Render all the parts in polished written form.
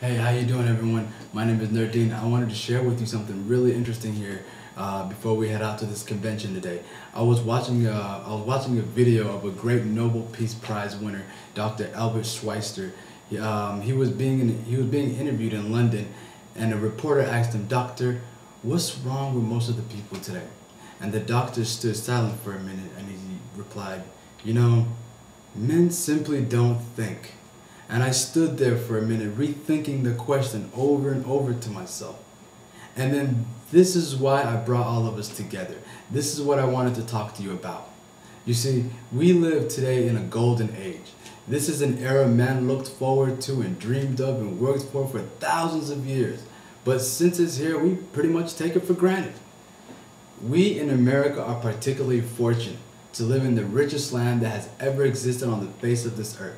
Hey, how you doing, everyone? My name is Nerdine. I wanted to share with you something really interesting here before we head out to this convention today. I was watching a video of a great Nobel Peace Prize winner, Dr. Albert Schweitzer. He was being interviewed in London, and a reporter asked him, "Doctor, what's wrong with most of the people today?" And the doctor stood silent for a minute, and he replied, "You know, men simply don't think." And I stood there for a minute, rethinking the question over and over to myself. And then this is why I brought all of us together. This is what I wanted to talk to you about. You see, we live today in a golden age. This is an era man looked forward to and dreamed of and worked for thousands of years. But since it's here, we pretty much take it for granted. We in America are particularly fortunate to live in the richest land that has ever existed on the face of this earth.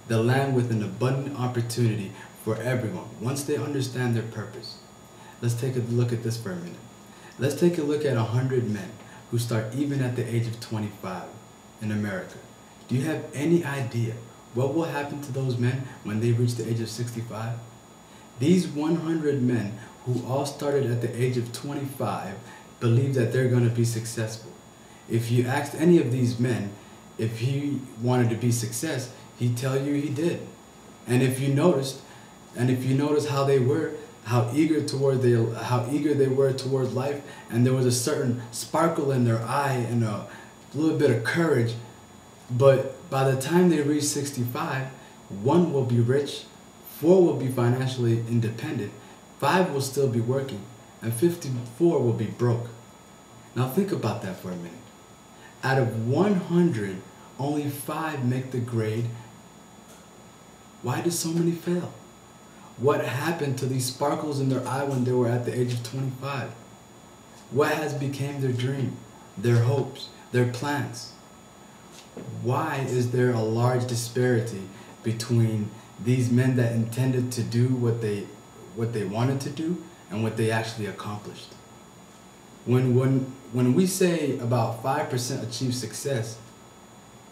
The land with an abundant opportunity for everyone once they understand their purpose. Let's take a look at this for a minute. Let's take a look at 100 men who start even at the age of 25 in America. Do you have any idea what will happen to those men when they reach the age of 65? These 100 men who all started at the age of 25 believe that they're going to be successful. If you asked any of these men if he wanted to be success, he'd tell you he did. And if you noticed how they were, how eager they were towards life, and there was a certain sparkle in their eye and a little bit of courage, but by the time they reach 65, 1 will be rich, 4 will be financially independent, 5 will still be working, and 54 will be broke. Now think about that for a minute. Out of 100, only 5 make the grade. Why do so many fail? What happened to these sparkles in their eye when they were at the age of 25? What has become their dream, their hopes, their plans? Why is there a large disparity between these men that intended to do what they wanted to do and what they actually accomplished? When we say about 5% achieve success,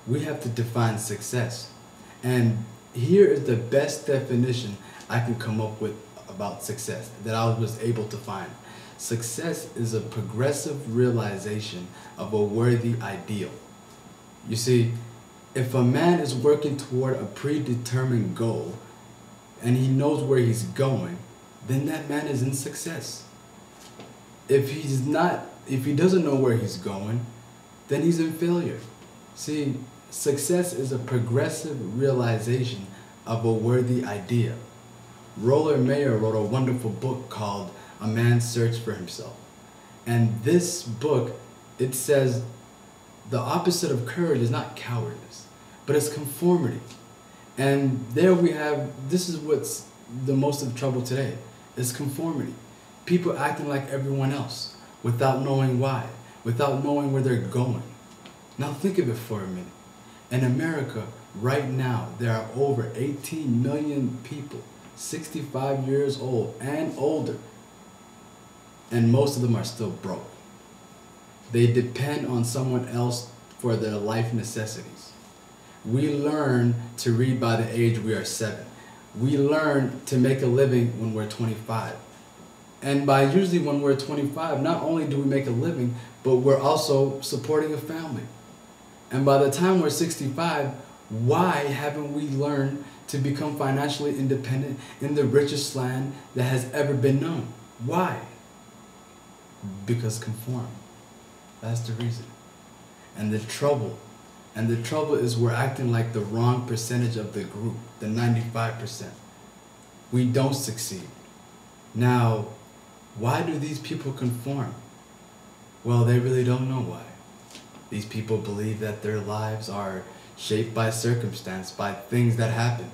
we have to define success. And here is the best definition I can come up with about success that I was able to find. Success is a progressive realization of a worthy ideal. You see, if a man is working toward a predetermined goal and he knows where he's going, then that man is in success. If he doesn't know where he's going, then he's in failure. See, success is a progressive realization of a worthy idea. Roland Mayer wrote a wonderful book called A Man's Search for Himself. And this book, it says the opposite of courage is not cowardice, but it's conformity. And there we have, this is what's the most of the trouble today, is conformity. People acting like everyone else without knowing why, without knowing where they're going. Now think of it for a minute. In America, right now, there are over 18 million people, 65 years old and older, and most of them are still broke. They depend on someone else for their life necessities. We learn to read by the age we are 7. We learn to make a living when we're 25. And by usually when we're 25, not only do we make a living, but we're also supporting a family. And by the time we're 65, why haven't we learned to become financially independent in the richest land that has ever been known? Why? Because conform. That's the reason. And the trouble is we're acting like the wrong percentage of the group, the 95%. We don't succeed. Now, why do these people conform? Well, they really don't know why. These people believe that their lives are shaped by circumstance, by things that happen,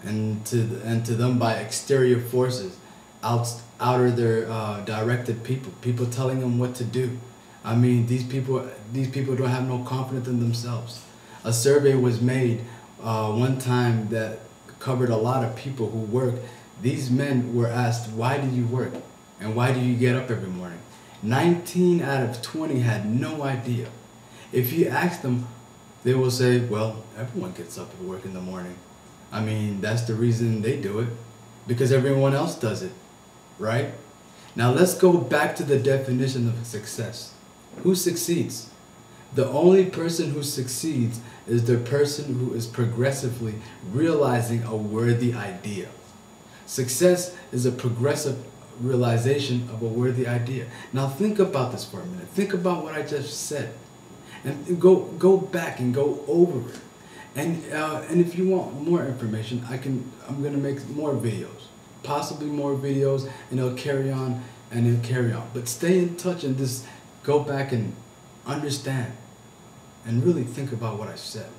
and to them by exterior forces, outer their directed people telling them what to do. I mean, these people don't have no confidence in themselves. A survey was made one time that covered a lot of people who work. These men were asked, "Why do you work? And why do you get up every morning?" 19 out of 20 had no idea. If you ask them, they will say, "Well, everyone gets up and work in the morning. I mean, that's the reason they do it." because everyone else does it, right? Now let's go back to the definition of success. Who succeeds? The only person who succeeds is the person who is progressively realizing a worthy idea. Success is a progressive realization of a worthy idea. Now think about this for a minute. Think about what I just said, and go back and go over it. And if you want more information, I'm gonna make more videos, possibly more videos, and it'll carry on and it'll carry on. But stay in touch and just go back and understand and really think about what I said.